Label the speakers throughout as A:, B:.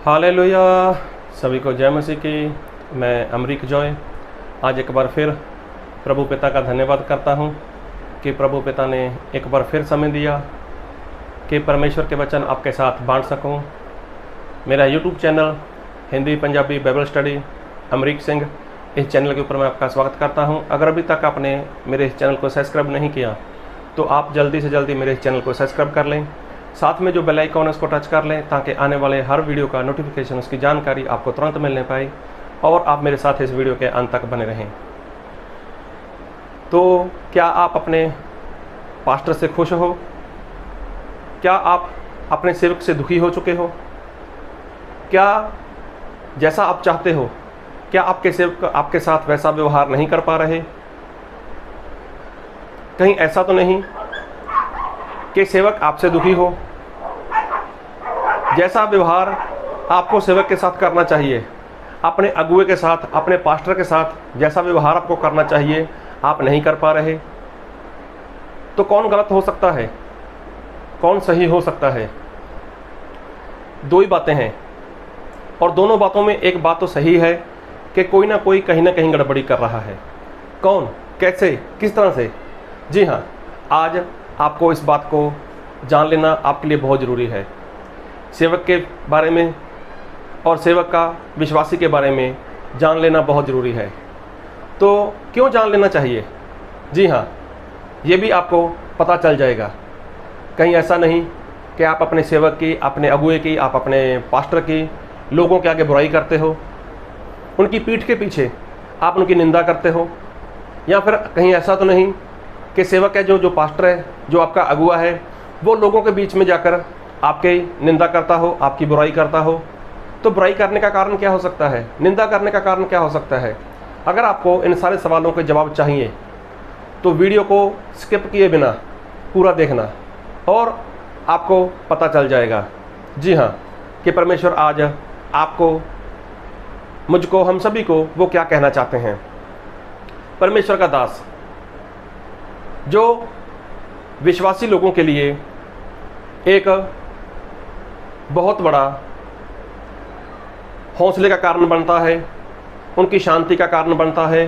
A: Hallelujah. सभी को जय मसीह की। मैं अमरीक जॉय आज एक बार फिर प्रभु पिता का धन्यवाद करता हूँ कि प्रभु पिता ने एक बार फिर समय दिया कि परमेश्वर के वचन आपके साथ बांट सकूँ। मेरा YouTube channel Hindi Punjabi Bible study Amrik Singh, इस चैनल के ऊपर मैं आपका स्वागत करता हूँ। अगर अभी तक आपने मेरे इस चैनल को सब्सक्राइब नहीं किया तो आप जल्दी से जल्दी मेरे इस चैनल को सब्सक्राइब कर लें। साथ में जो बेल आइकन है उसको टच कर लें ताकि आने वाले हर वीडियो का नोटिफिकेशन, उसकी जानकारी आपको तुरंत मिलने पाए और आप मेरे साथ इस वीडियो के अंत तक बने रहें। तो क्या आप अपने पास्टर से खुश हो? क्या आप अपने सेवक से दुखी हो चुके हो? क्या जैसा आप चाहते हो, क्या आपके सेवक आपके साथ वैसा व्यवहार नहीं कर पा रहे? कहीं ऐसा तो नहीं कि सेवक आपसे दुखी हो? जैसा व्यवहार आपको सेवक के साथ करना चाहिए, अपने अगुए के साथ, अपने पास्टर के साथ जैसा व्यवहार आपको करना चाहिए, आप नहीं कर पा रहे। तो कौन गलत हो सकता है, कौन सही हो सकता है? दो ही बातें हैं और दोनों बातों में एक बात तो सही है कि कोई ना कोई कहीं ना कहीं गड़बड़ी कर रहा है। कौन, कैसे, किस तरह से? जी हाँ, आज आपको इस बात को जान लेना आपके लिए बहुत ज़रूरी है। सेवक के बारे में और सेवक का विश्वासी के बारे में जान लेना बहुत ज़रूरी है। तो क्यों जान लेना चाहिए? जी हाँ, ये भी आपको पता चल जाएगा। कहीं ऐसा नहीं कि आप अपने सेवक की, अपने अगुए की, आप अपने पास्टर की लोगों के आगे बुराई करते हो, उनकी पीठ के पीछे आप उनकी निंदा करते हो। या फिर कहीं ऐसा तो नहीं कि सेवक है, जो पास्टर है, जो आपका अगुआ है, वो लोगों के बीच में जाकर आपकी निंदा करता हो, आपकी बुराई करता हो। तो बुराई करने का कारण क्या हो सकता है? निंदा करने का कारण क्या हो सकता है? अगर आपको इन सारे सवालों के जवाब चाहिए तो वीडियो को स्किप किए बिना पूरा देखना और आपको पता चल जाएगा। जी हाँ, कि परमेश्वर आज आपको, मुझको, हम सभी को वो क्या कहना चाहते हैं। परमेश्वर का दास जो विश्वासी लोगों के लिए एक बहुत बड़ा हौसले का कारण बनता है, उनकी शांति का कारण बनता है।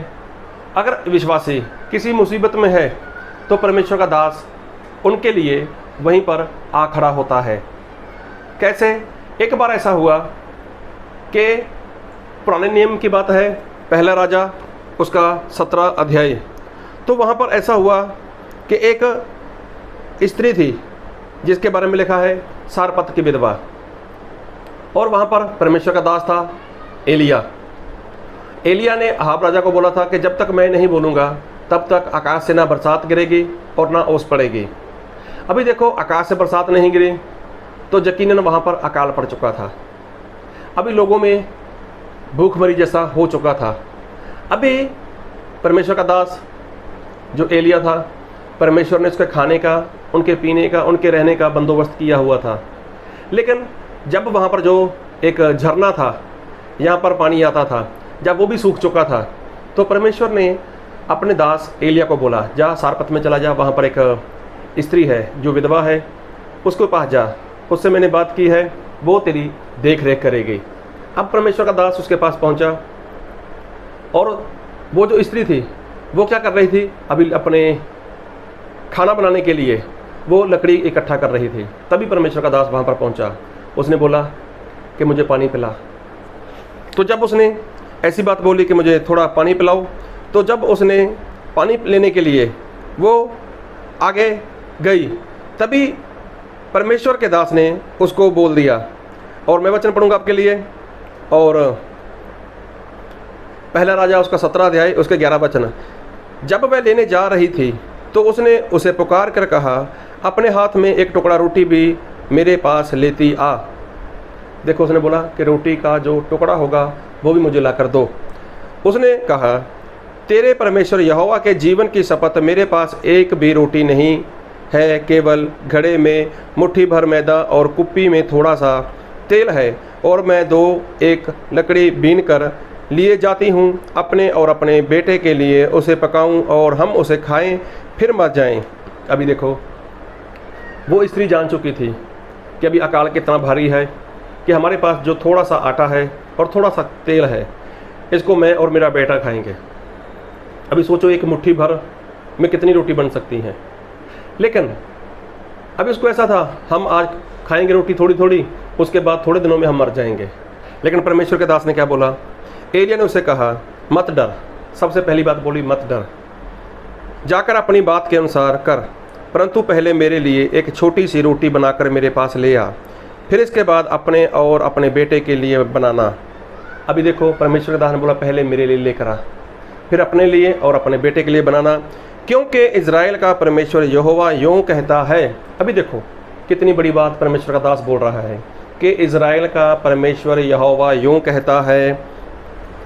A: अगर विश्वासी किसी मुसीबत में है तो परमेश्वर का दास उनके लिए वहीं पर आ खड़ा होता है। कैसे? एक बार ऐसा हुआ कि पुराने नियम की बात है, पहला राजा उसका 17 अध्याय। तो वहाँ पर ऐसा हुआ कि एक स्त्री थी जिसके बारे में लिखा है सारपत की विधवा, और वहाँ पर परमेश्वर का दास था एलिया। एलिया ने अहाब राजा को बोला था कि जब तक मैं नहीं बोलूँगा तब तक आकाश से ना बरसात गिरेगी और ना ओस पड़ेगी। अभी देखो, आकाश से बरसात नहीं गिरी तो यकीनन वहाँ पर अकाल पड़ चुका था। अभी लोगों में भूखमरी जैसा हो चुका था। अभी परमेश्वर का दास जो एलिया था, परमेश्वर ने उसके खाने का, उनके पीने का, उनके रहने का बंदोबस्त किया हुआ था। लेकिन जब वहाँ पर जो एक झरना था, यहाँ पर पानी आता था, जब वो भी सूख चुका था तो परमेश्वर ने अपने दास एलिया को बोला, जा सारपत में चला जा, वहाँ पर एक स्त्री है जो विधवा है, उसके पास जा, उससे मैंने बात की है, वो तेरी देख रेख करेगी। अब परमेश्वर का दास उसके पास पहुँचा और वो जो स्त्री थी वो क्या कर रही थी? अभी अपने खाना बनाने के लिए वो लकड़ी इकट्ठा कर रही थी। तभी परमेश्वर का दास वहाँ पर पहुँचा। उसने बोला कि मुझे पानी पिला। तो जब उसने ऐसी बात बोली कि मुझे थोड़ा पानी पिलाओ, तो जब उसने पानी लेने के लिए वो आगे गई, तभी परमेश्वर के दास ने उसको बोल दिया। और मैं वचन पढ़ूंगा आपके लिए, और पहला राजा उसका 17 अध्याय उसके 11 वचन। जब वह लेने जा रही थी तो उसने उसे पुकार कर कहा, अपने हाथ में एक टुकड़ा रोटी भी मेरे पास लेती आ। देखो, उसने बोला कि रोटी का जो टुकड़ा होगा वो भी मुझे ला कर दो। उसने कहा, तेरे परमेश्वर यहोवा के जीवन की शपथ, मेरे पास एक भी रोटी नहीं है, केवल घड़े में मुट्ठी भर मैदा और कुप्पी में थोड़ा सा तेल है, और मैं एक लकड़ी बीन कर लिए जाती हूँ, अपने और अपने बेटे के लिए उसे पकाऊं और हम उसे खाएं, फिर मर जाएं। अभी देखो, वो स्त्री जान चुकी थी कि अभी अकाल कितना भारी है, कि हमारे पास जो थोड़ा सा आटा है और थोड़ा सा तेल है, इसको मैं और मेरा बेटा खाएंगे। अभी सोचो एक मुट्ठी भर में कितनी रोटी बन सकती हैं। लेकिन अभी उसको ऐसा था, हम आज खाएंगे रोटी थोड़ी थोड़ी, उसके बाद थोड़े दिनों में हम मर जाएंगे। लेकिन परमेश्वर के दास ने क्या बोला? एलिया ने उसे कहा, मत डर। सबसे पहली बात बोली, मत डर, जाकर अपनी बात के अनुसार कर, परंतु पहले मेरे लिए एक छोटी सी रोटी बनाकर मेरे पास ले आ, फिर इसके बाद अपने और अपने बेटे के लिए बनाना। अभी देखो, परमेश्वर के दास ने बोला पहले मेरे लिए लेकर आ, फिर अपने लिए और अपने बेटे के लिए बनाना, क्योंकि इज़राइल का परमेश्वर यहोवा यूँ कहता है। अभी देखो कितनी बड़ी बात परमेश्वर का दास बोल रहा है कि इज़राइल का परमेश्वर यहोवा यूँ कहता है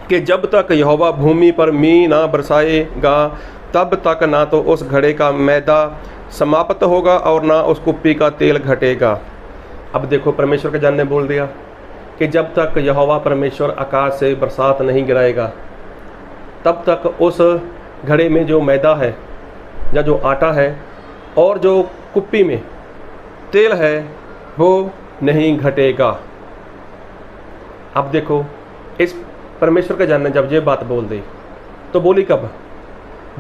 A: कि जब तक यहोवा भूमि पर मी ना बरसाएगा, तब तक ना तो उस घड़े का मैदा समाप्त होगा और ना उस कुप्पी का तेल घटेगा। अब देखो, परमेश्वर के जन ने बोल दिया कि जब तक यहोवा परमेश्वर आकाश से बरसात नहीं गिराएगा, तब तक उस घड़े में जो मैदा है या जो आटा है और जो कुप्पी में तेल है वो नहीं घटेगा। अब देखो, इस परमेश्वर के जन ने जब ये बात बोल दी तो बोली कब?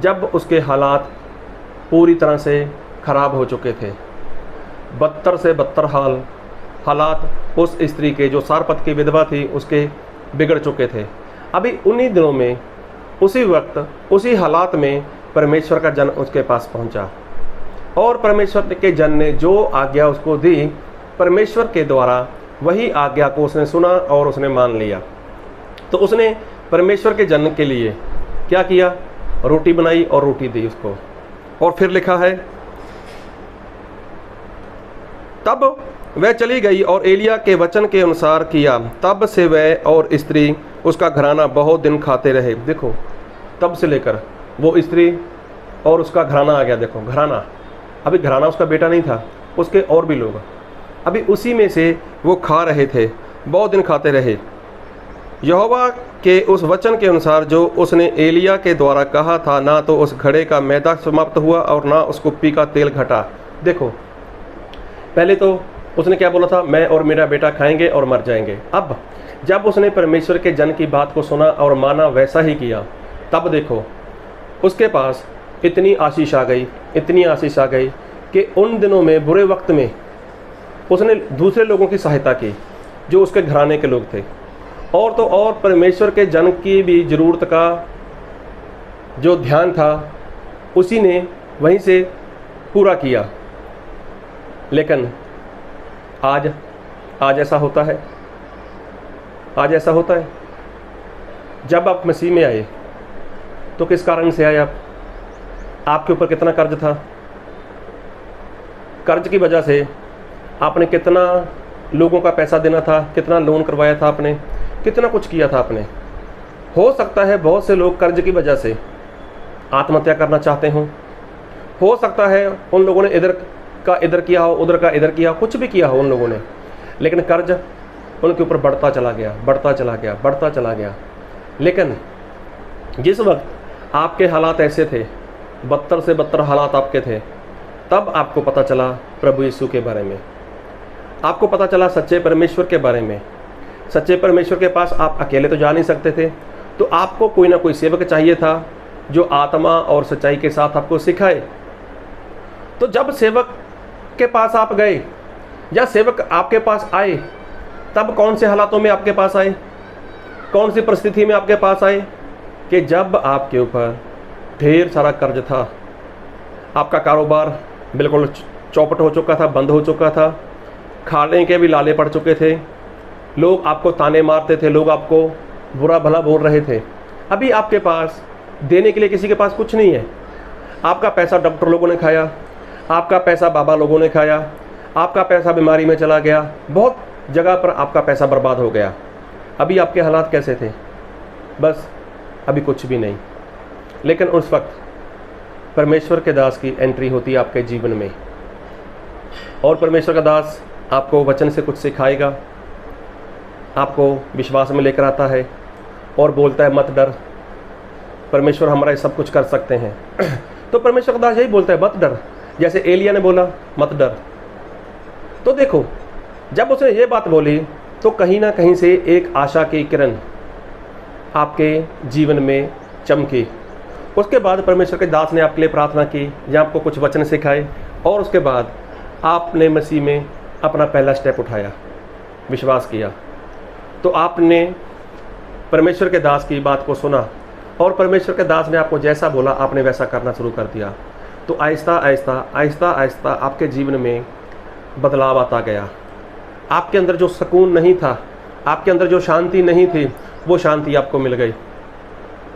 A: जब उसके हालात पूरी तरह से ख़राब हो चुके थे, बदतर से बदतर हालात उस स्त्री के, जो सारपत की विधवा थी, उसके बिगड़ चुके थे। अभी उन्हीं दिनों में, उसी वक्त, उसी हालात में परमेश्वर का जन उसके पास पहुंचा और परमेश्वर के जन ने जो आज्ञा उसको दी, परमेश्वर के द्वारा वही आज्ञा को उसने सुना और उसने मान लिया। तो उसने परमेश्वर के जन के लिए क्या किया? रोटी बनाई और रोटी दी उसको। और फिर लिखा है, तब वह चली गई और एलिया के वचन के अनुसार किया। तब से वह और स्त्री उसका घराना बहुत दिन खाते रहे। देखो, तब से लेकर वो स्त्री और उसका घराना आ गया। देखो, घराना, अभी घराना उसका बेटा नहीं था, उसके और भी लोग, अभी उसी में से वो खा रहे थे, बहुत दिन खाते रहे, यहोवा के उस वचन के अनुसार जो उसने एलिया के द्वारा कहा था। ना तो उस घड़े का मैदा समाप्त हुआ और ना उस कुप्पी का तेल घटा। देखो, पहले तो उसने क्या बोला था? मैं और मेरा बेटा खाएंगे और मर जाएंगे। अब जब उसने परमेश्वर के जन की बात को सुना और माना, वैसा ही किया, तब देखो उसके पास इतनी आशीष आ गई, इतनी आशीष आ गई कि उन दिनों में, बुरे वक्त में, उसने दूसरे लोगों की सहायता की जो उसके घराने के लोग थे। और तो और परमेश्वर के जन की भी ज़रूरत का जो ध्यान था, उसी ने वहीं से पूरा किया। लेकिन आज ऐसा होता है, आज ऐसा होता है। जब आप मसीह में आए तो किस कारण से आए? आपके ऊपर कितना कर्ज था? कर्ज की वजह से आपने कितना लोगों का पैसा देना था, कितना लोन करवाया था आपने, कितना कुछ किया था आपने। हो सकता है बहुत से लोग कर्ज की वजह से आत्महत्या करना चाहते हों। हो सकता है उन लोगों ने इधर का इधर किया हो, उधर का इधर किया, कुछ भी किया हो उन लोगों ने, लेकिन कर्ज उनके ऊपर बढ़ता चला गया, बढ़ता चला गया, बढ़ता चला गया। लेकिन जिस वक्त आपके हालात ऐसे थे, बदतर से बदतर हालात आपके थे, तब आपको पता चला प्रभु यीशु के बारे में, आपको पता चला सच्चे परमेश्वर के बारे में। सच्चे परमेश्वर के पास आप अकेले तो जा नहीं सकते थे, तो आपको कोई ना कोई सेवक चाहिए था जो आत्मा और सच्चाई के साथ आपको सिखाए। तो जब सेवक के पास आप गए या सेवक आपके पास आए, तब कौन से हालातों में आपके पास आए, कौन सी परिस्थिति में आपके पास आए? कि जब आपके ऊपर ढेर सारा कर्ज था, आपका कारोबार बिल्कुल चौपट हो चुका था, बंद हो चुका था, खाने के भी लाले पड़ चुके थे, लोग आपको ताने मारते थे, लोग आपको बुरा भला बोल रहे थे। अभी आपके पास देने के लिए किसी के पास कुछ नहीं है। आपका पैसा डॉक्टर लोगों ने खाया, आपका पैसा बाबा लोगों ने खाया, आपका पैसा बीमारी में चला गया, बहुत जगह पर आपका पैसा बर्बाद हो गया। अभी आपके हालात कैसे थे? बस अभी कुछ भी नहीं। लेकिन उस वक्त परमेश्वर के दास की एंट्री होती है आपके जीवन में, और परमेश्वर का दास आपको वचन से कुछ सिखाएगा, आपको विश्वास में लेकर आता है और बोलता है मत डर, परमेश्वर हमारा सब कुछ कर सकते हैं। तो परमेश्वर का दास यही बोलता है मत डर, जैसे एलिया ने बोला मत डर। तो देखो, जब उसने ये बात बोली तो कहीं ना कहीं से एक आशा की किरण आपके जीवन में चमकी। उसके बाद परमेश्वर के दास ने आपके लिए प्रार्थना की या आपको कुछ वचन सिखाए, और उसके बाद आपने मसीह में अपना पहला स्टेप उठाया, विश्वास किया। तो आपने परमेश्वर के दास की बात को सुना और परमेश्वर के दास ने आपको जैसा बोला आपने वैसा करना शुरू कर दिया। तो आहिस्ता आहिस्ता आपके जीवन में बदलाव आता गया। आपके अंदर जो सुकून नहीं था, आपके अंदर जो शांति नहीं थी, वो शांति आपको मिल गई।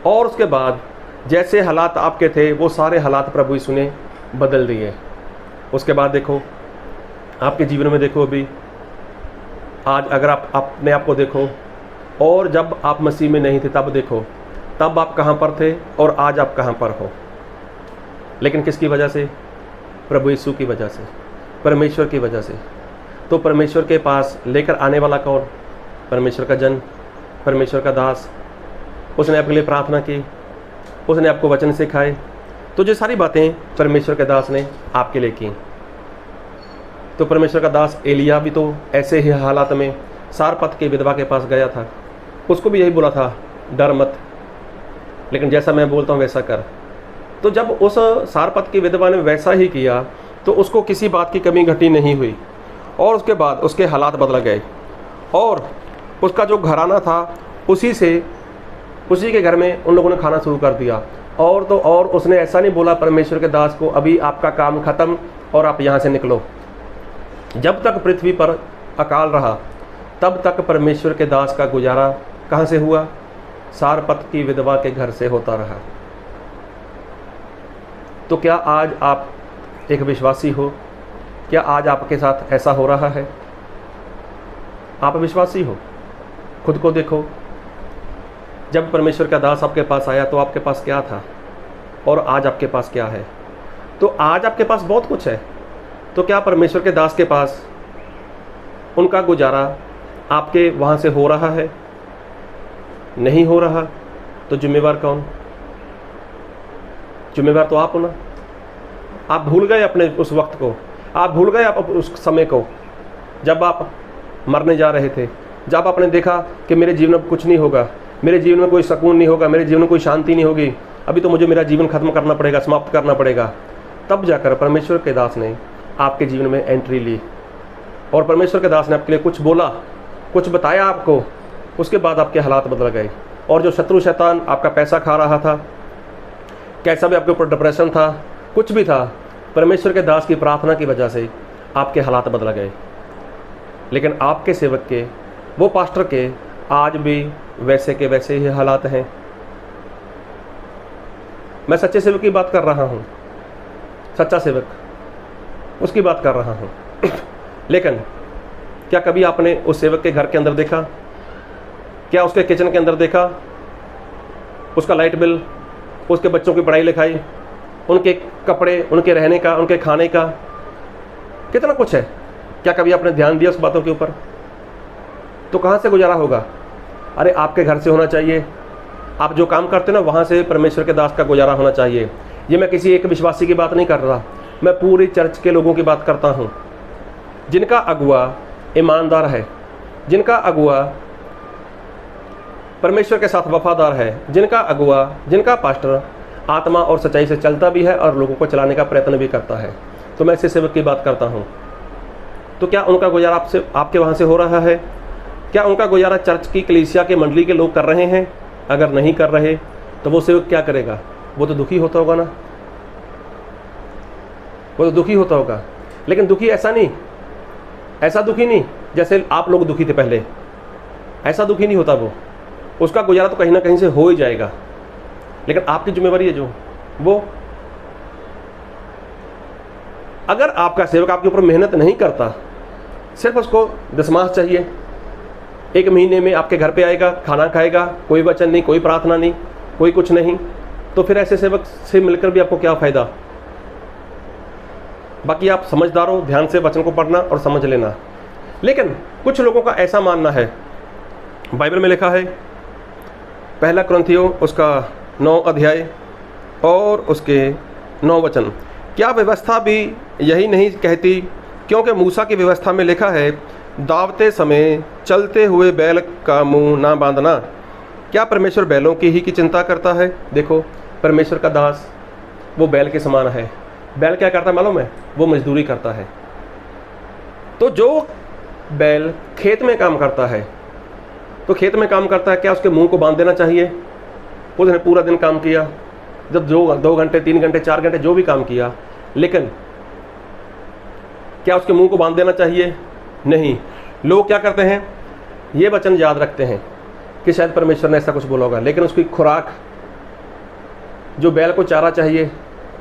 A: और उसके बाद जैसे हालात आपके थे वो सारे हालात प्रभु यीशु ने बदल दिए। उसके बाद देखो आपके जीवन में, देखो अभी आज अगर आप अपने आप को देखो, और जब आप मसीह में नहीं थे तब देखो, तब आप कहाँ पर थे और आज आप कहाँ पर हो। लेकिन किसकी वजह से? प्रभु यीशु की वजह से, परमेश्वर की वजह से। तो परमेश्वर के पास लेकर आने वाला कौन? परमेश्वर का जन, परमेश्वर का दास। उसने आपके लिए प्रार्थना की, उसने आपको वचन सिखाए। तो जो सारी बातें परमेश्वर के दास ने आपके लिए की। तो परमेश्वर का दास एलिया भी तो ऐसे ही हालात में सारपत के विधवा के पास गया था। उसको भी यही बोला था, डर मत, लेकिन जैसा मैं बोलता हूँ वैसा कर। तो जब उस सारपत की विधवा ने वैसा ही किया तो उसको किसी बात की कमी घटी नहीं हुई, और उसके बाद उसके हालात बदल गए। और उसका जो घराना था उसी के घर में उन लोगों ने खाना शुरू कर दिया। और तो और उसने ऐसा नहीं बोला परमेश्वर के दास को, अभी आपका काम ख़त्म और आप यहाँ से निकलो। जब तक पृथ्वी पर अकाल रहा तब तक परमेश्वर के दास का गुजारा कहाँ से हुआ? सारपत की विधवा के घर से होता रहा। तो क्या आज आप एक विश्वासी हो? क्या आज आपके साथ ऐसा हो रहा है? आप विश्वासी हो? खुद को देखो। जब परमेश्वर का दास आपके पास आया तो आपके पास क्या था और आज आपके पास क्या है? तो आज आपके पास बहुत कुछ है। तो क्या परमेश्वर के दास के पास उनका गुजारा आपके वहाँ से हो रहा है? नहीं हो रहा। तो जिम्मेवार कौन? जिम्मेवार तो आप हो ना। आप भूल गए अपने उस वक्त को, आप भूल गए आप उस समय को जब आप मरने जा रहे थे, जब आपने देखा कि मेरे जीवन में कुछ नहीं होगा, मेरे जीवन में कोई सुकून नहीं होगा, मेरे जीवन में कोई शांति नहीं होगी, अभी तो मुझे मेरा जीवन खत्म करना पड़ेगा, समाप्त करना पड़ेगा। तब जाकर परमेश्वर के दास ने आपके जीवन में एंट्री ली और परमेश्वर के दास ने आपके लिए कुछ बोला, कुछ बताया आपको। उसके बाद आपके हालात बदल गए। और जो शत्रु शैतान आपका पैसा खा रहा था, कैसा भी आपके ऊपर डिप्रेशन था, कुछ भी था, परमेश्वर के दास की प्रार्थना की वजह से आपके हालात बदल गए। लेकिन आपके सेवक के, वो पास्टर के, आज भी वैसे के वैसे ही हालात हैं। मैं सच्चे सेवक की बात कर रहा हूँ, सच्चा सेवक, उसकी बात कर रहा हूँ। लेकिन क्या कभी आपने उस सेवक के घर के अंदर देखा? क्या उसके किचन के अंदर देखा? उसका लाइट बिल, उसके बच्चों की पढ़ाई लिखाई, उनके कपड़े, उनके रहने का, उनके खाने का, कितना कुछ है। क्या कभी आपने ध्यान दिया उस बातों के ऊपर? तो कहाँ से गुजारा होगा? अरे आपके घर से होना चाहिए। आप जो काम करते हो ना, वहाँ से परमेश्वर के दास का गुजारा होना चाहिए। ये मैं किसी एक विश्वासी की बात नहीं कर रहा, मैं पूरी चर्च के लोगों की बात करता हूँ, जिनका अगुआ ईमानदार है, जिनका अगुआ परमेश्वर के साथ वफादार है, जिनका अगुआ, जिनका पास्टर आत्मा और सच्चाई से चलता भी है और लोगों को चलाने का प्रयत्न भी करता है। तो मैं ऐसे सेवक की बात करता हूँ। तो क्या उनका गुजारा आपके वहाँ से हो रहा है? क्या उनका गुजारा चर्च की, कलीसिया के, मंडली के लोग कर रहे हैं? अगर नहीं कर रहे तो वो सेवक क्या करेगा? वो तो दुखी होता होगा ना, वो तो दुखी होता होगा। लेकिन दुखी ऐसा नहीं, ऐसा दुखी नहीं जैसे आप लोग दुखी थे पहले, ऐसा दुखी नहीं होता वो। उसका गुजारा तो कहीं ना कहीं से हो ही जाएगा। लेकिन आपकी जिम्मेवारी है जो वो, अगर आपका सेवक आपके ऊपर मेहनत नहीं करता, सिर्फ उसको दशमास चाहिए, 1 महीने में आपके घर पे आएगा, खाना खाएगा, कोई वचन नहीं, कोई प्रार्थना नहीं, कोई कुछ नहीं, तो फिर ऐसे सेवक से मिलकर भी आपको क्या फ़ायदा? बाकी आप समझदार हो, ध्यान से वचन को पढ़ना और समझ लेना। लेकिन कुछ लोगों का ऐसा मानना है, बाइबल में लिखा है 1 कुरिन्थियों उसका 9 अध्याय और उसके 9 वचन, क्या व्यवस्था भी यही नहीं कहती? क्योंकि मूसा की व्यवस्था में लिखा है, दावते समय चलते हुए बैल का मुंह ना बांधना। क्या परमेश्वर बैलों की चिंता करता है? देखो, परमेश्वर का दास वो बैल के समान है। बैल क्या करता है मालूम है? वो मजदूरी करता है। तो जो बैल खेत में काम करता है, तो खेत में काम करता है, क्या उसके मुंह को बांध देना चाहिए? उसने पूरा दिन काम किया, जब जो 2 घंटे 3 घंटे 4 घंटे जो भी काम किया, लेकिन क्या उसके मुंह को बांध देना चाहिए? नहीं। लोग क्या करते हैं, ये वचन याद रखते हैं कि शायद परमेश्वर ने ऐसा कुछ बोला होगा, लेकिन उसकी खुराक, जो बैल को चारा चाहिए,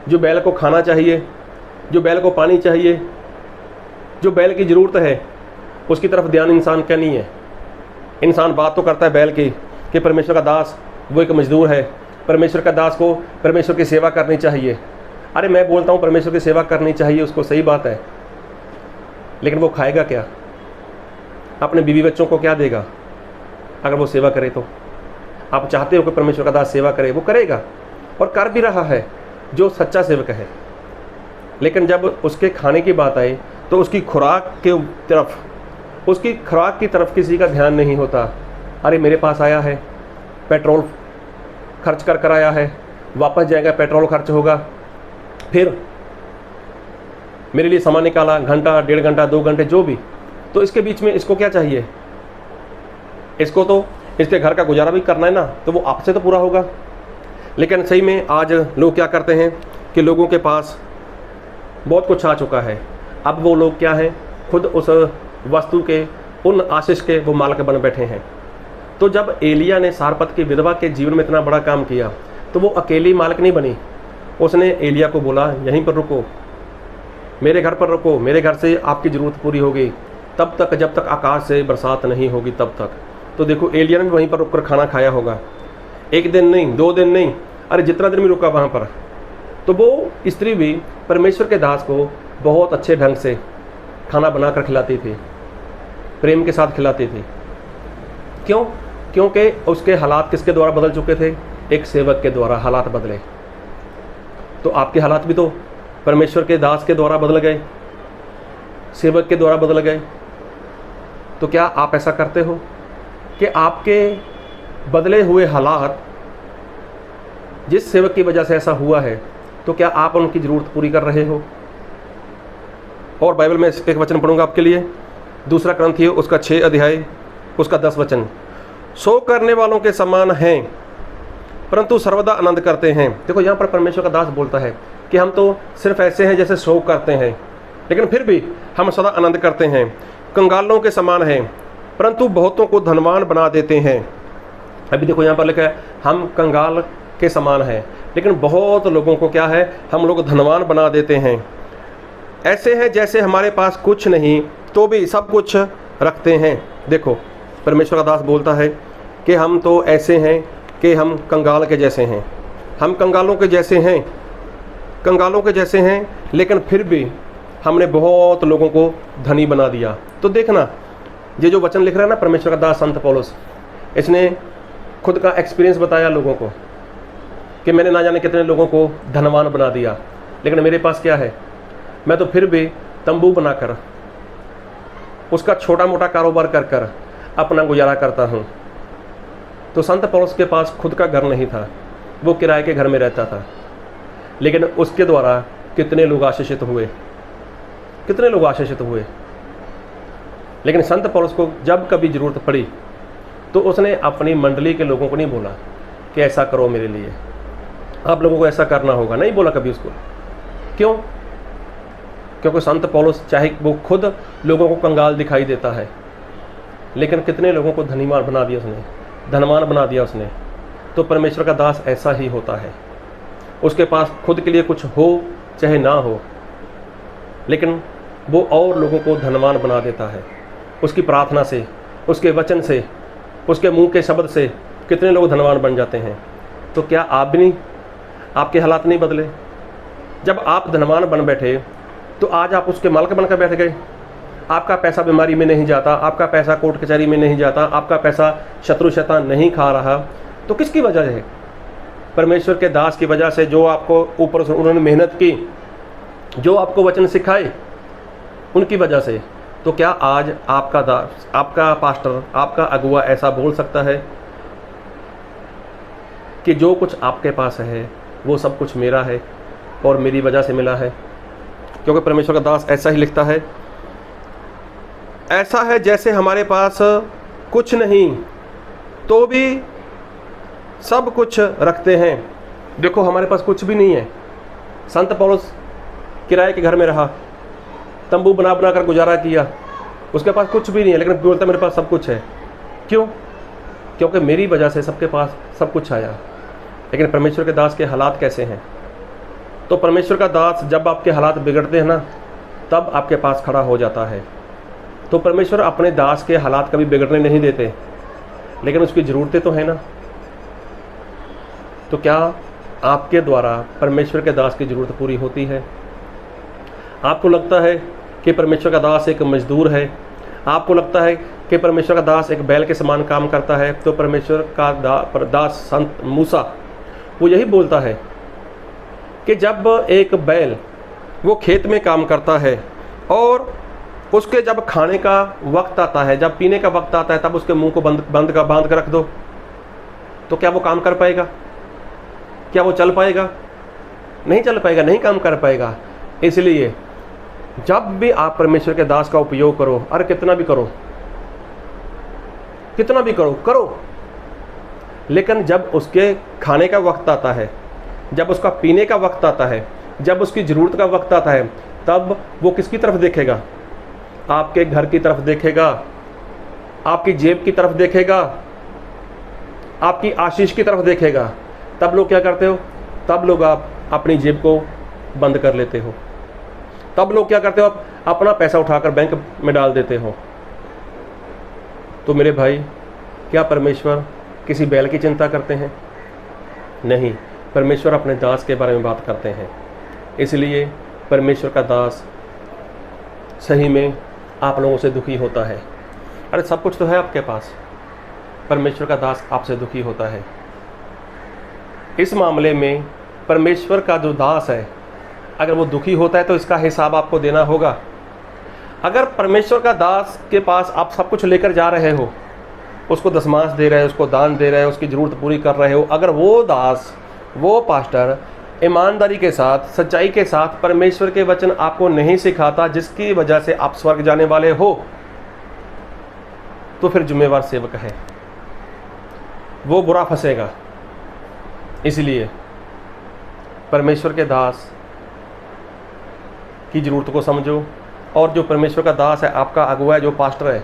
A: जो बैल को खाना चाहिए, जो बैल को पानी चाहिए, जो बैल की ज़रूरत है, उसकी तरफ ध्यान इंसान का नहीं है। इंसान बात तो करता है बैल की कि परमेश्वर का दास वो एक मजदूर है, परमेश्वर का दास को परमेश्वर की सेवा करनी चाहिए। अरे मैं बोलता हूँ परमेश्वर की सेवा करनी चाहिए उसको, सही बात है, लेकिन वो खाएगा क्या? अपने बीवी बच्चों को क्या देगा अगर वो सेवा करे? तो आप चाहते हो कि परमेश्वर का दास सेवा करे, वो करेगा और कर भी रहा है, जो सच्चा सेवक है। लेकिन जब उसके खाने की बात आए तो उसकी खुराक की तरफ किसी का ध्यान नहीं होता। अरे मेरे पास आया है, पेट्रोल खर्च कर आया है, वापस जाएगा, पेट्रोल खर्च होगा, फिर मेरे लिए सामान निकाला, घंटा 1.5 घंटा 2 घंटे जो भी, तो इसके बीच में इसको क्या चाहिए? इसको तो इसके घर का गुजारा भी करना है ना, तो वो आपसे तो पूरा होगा। लेकिन सही में आज लोग क्या करते हैं कि लोगों के पास बहुत कुछ आ चुका है। अब वो लोग क्या हैं, खुद उस वस्तु के, उन आशीष के वो मालिक बन बैठे हैं। तो जब एलिया ने सारपत की विधवा के जीवन में इतना बड़ा काम किया, तो वो अकेली मालिक नहीं बनी। उसने एलिया को बोला, यहीं पर रुको, मेरे घर पर रुको, मेरे घर से आपकी ज़रूरत पूरी होगी तब तक, जब तक आकाश से बरसात नहीं होगी तब तक। तो देखो, एलिया ने भी वहीं पर रुककर खाना खाया होगा, 1 दिन नहीं, 2 दिन नहीं, अरे जितना दिन भी रुका वहाँ पर। तो वो स्त्री भी परमेश्वर के दास को बहुत अच्छे ढंग से खाना बनाकर खिलाती थी, प्रेम के साथ खिलाती थी। क्यों? क्योंकि उसके हालात किसके द्वारा बदल चुके थे? एक सेवक के द्वारा हालात बदले। तो आपके हालात भी तो परमेश्वर के दास के द्वारा बदल गए, सेवक के द्वारा बदल गए। तो क्या आप ऐसा करते हो कि आपके बदले हुए हालात, जिस सेवक की वजह से ऐसा हुआ है, तो क्या आप उनकी ज़रूरत पूरी कर रहे हो? और बाइबल में एक वचन पढ़ूंगा आपके लिए, 2 क्रंथियों उसका 6 अध्याय उसका 10 वचन। सो करने वालों के समान हैं परंतु सर्वदा आनंद करते हैं। देखो, यहाँ पर परमेश्वर का दास बोलता है कि हम तो सिर्फ ऐसे हैं जैसे शोक करते हैं, लेकिन फिर भी हम सदा आनंद करते हैं। कंगालों के समान हैं परंतु बहुतों को धनवान बना देते हैं। अभी देखो यहाँ पर लिखा है हम कंगाल के समान हैं, लेकिन बहुत लोगों को क्या है, हम लोग धनवान बना देते हैं। ऐसे हैं जैसे हमारे पास कुछ नहीं तो भी सब कुछ रखते हैं। देखो, परमेश्वर का दास बोलता है कि हम तो ऐसे हैं कि हम कंगाल के जैसे हैं, हम कंगालों के जैसे हैं, कंगालों के जैसे हैं, लेकिन फिर भी हमने बहुत लोगों को धनी बना दिया। तो देखना, ये जो वचन लिख रहा है ना परमेश्वर का दास संत पौलुस, इसने खुद का एक्सपीरियंस बताया लोगों को कि मैंने ना जाने कितने लोगों को धनवान बना दिया, लेकिन मेरे पास क्या है, मैं तो फिर भी तंबू बनाकर, उसका छोटा मोटा कारोबार कर कर अपना गुजारा करता हूँ। तो संत पौलुस के पास खुद का घर नहीं था, वो किराए के घर में रहता था, लेकिन उसके द्वारा कितने लोग आशीषित हुए, कितने लोग आशीषित हुए। लेकिन संत पौलुस को जब कभी ज़रूरत पड़ी तो उसने अपनी मंडली के लोगों को नहीं बोला कि ऐसा करो मेरे लिए, आप लोगों को ऐसा करना होगा, नहीं बोला कभी उसको। क्यों? क्योंकि संत पौलुस चाहे वो खुद लोगों को कंगाल दिखाई देता है, लेकिन कितने लोगों को धनीवान बना दिया उसने, धनवान बना दिया उसने। तो परमेश्वर का दास ऐसा ही होता है, उसके पास खुद के लिए कुछ हो चाहे ना हो, लेकिन वो और लोगों को धनवान बना देता है। उसकी प्रार्थना से, उसके वचन से, उसके मुंह के शब्द से कितने लोग धनवान बन जाते हैं। तो क्या आप भी नहीं, आपके हालात नहीं बदले? जब आप धनवान बन बैठे तो आज आप उसके मालिक बनकर बैठ गए। आपका पैसा बीमारी में नहीं जाता, आपका पैसा कोर्ट कचहरी में नहीं जाता, आपका पैसा शत्रु शैतान नहीं खा रहा। तो किसकी वजह है? परमेश्वर के दास की वजह से, जो आपको ऊपर से उन्होंने मेहनत की, जो आपको वचन सिखाए, उनकी वजह से। तो क्या आज आपका दास, आपका पास्टर, आपका अगुआ ऐसा बोल सकता है कि जो कुछ आपके पास है वो सब कुछ मेरा है और मेरी वजह से मिला है? क्योंकि परमेश्वर का दास ऐसा ही लिखता है, ऐसा है जैसे हमारे पास कुछ नहीं तो भी सब कुछ रखते हैं। देखो, हमारे पास कुछ भी नहीं है। संत पौलुस किराए के घर में रहा, तंबू बना बना कर गुजारा किया, उसके पास कुछ भी नहीं है, लेकिन बोलता मेरे पास सब कुछ है। क्यों? क्योंकि मेरी वजह से सबके पास सब कुछ आया। लेकिन परमेश्वर के दास के हालात कैसे हैं? तो परमेश्वर का दास जब आपके हालात बिगड़ते हैं ना, तब आपके पास खड़ा हो जाता है। तो परमेश्वर अपने दास के हालात कभी बिगड़ने नहीं देते, लेकिन उसकी ज़रूरतें तो है ना। तो क्या आपके द्वारा परमेश्वर के दास की ज़रूरत पूरी होती है? आपको लगता है कि परमेश्वर का दास एक मजदूर है, आपको लगता है कि परमेश्वर का दास एक बैल के समान काम करता है, तो परमेश्वर का दास संत मूसा वो यही बोलता है कि जब एक बैल वो खेत में काम करता है और उसके जब खाने का वक्त आता है, जब पीने का वक्त आता है, तब उसके मुंह को बांध कर रख दो, तो क्या वो काम कर पाएगा? क्या वो चल पाएगा? नहीं चल पाएगा, नहीं काम कर पाएगा। इसलिए जब भी आप परमेश्वर के दास का उपयोग करो, अरे कितना भी करो, कितना भी करो, लेकिन जब उसके खाने का वक्त आता है, जब उसका पीने का वक्त आता है, जब उसकी ज़रूरत का वक्त आता है, तब वो किसकी तरफ देखेगा? आपके घर की तरफ देखेगा, आपकी जेब की तरफ देखेगा, आपकी आशीष की तरफ देखेगा। तब लोग क्या करते हो? तब लोग आप अपनी जेब को बंद कर लेते हो। तब लोग क्या करते हो? आप अपना पैसा उठाकर बैंक में डाल देते हो। तो मेरे भाई, क्या परमेश्वर किसी बैल की चिंता करते हैं? नहीं, परमेश्वर अपने दास के बारे में बात करते हैं। इसलिए परमेश्वर का दास सही में आप लोगों से दुखी होता है। अरे सब कुछ तो है आपके पास, परमेश्वर का दास आपसे दुखी होता है। इस मामले में परमेश्वर का जो दास है, अगर वो दुखी होता है तो इसका हिसाब आपको देना होगा। अगर परमेश्वर का दास के पास आप सब कुछ लेकर जा रहे हो, उसको दशमांश दे रहे हो, उसको दान दे रहे हो, उसकी ज़रूरत पूरी कर रहे हो, अगर वो दास, वो पास्टर ईमानदारी के साथ, सच्चाई के साथ परमेश्वर के वचन आपको नहीं सिखाता, जिसकी वजह से आप स्वर्ग जाने वाले हो, तो फिर जिम्मेवार सेवक है, वो बुरा फंसेगा। इसलिए परमेश्वर के दास की ज़रूरत को समझो, और जो परमेश्वर का दास है, आपका अगुआ है, जो पास्टर है,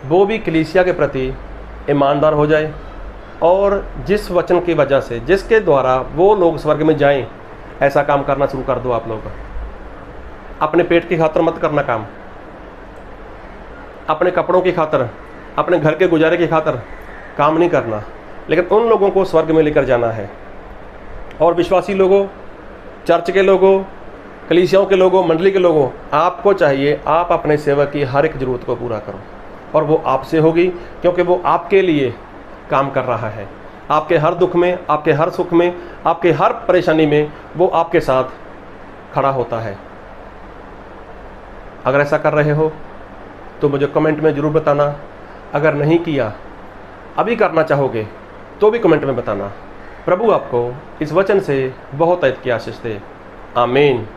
A: वो भी कलीसिया के प्रति ईमानदार हो जाए, और जिस वचन की वजह से, जिसके द्वारा वो लोग स्वर्ग में जाएं, ऐसा काम करना शुरू कर दो। आप लोग अपने पेट की खातर मत करना काम, अपने कपड़ों की खातर, अपने घर के गुजारे की खातर काम नहीं करना, लेकिन उन लोगों को स्वर्ग में लेकर जाना है। और विश्वासी लोगों, चर्च के लोगों, कलीसियाओं के लोगों, मंडली के लोगों, आपको चाहिए आप अपने सेवक की हर एक ज़रूरत को पूरा करो, और वो आपसे होगी, क्योंकि वो आपके लिए काम कर रहा है। आपके हर दुख में, आपके हर सुख में, आपके हर परेशानी में वो आपके साथ खड़ा होता है। अगर ऐसा कर रहे हो तो मुझे कमेंट में ज़रूर बताना। अगर नहीं किया, अभी करना चाहोगे, तो भी कमेंट में बताना। प्रभु आपको इस वचन से बहुत ऐत की आशीष दे। आमीन।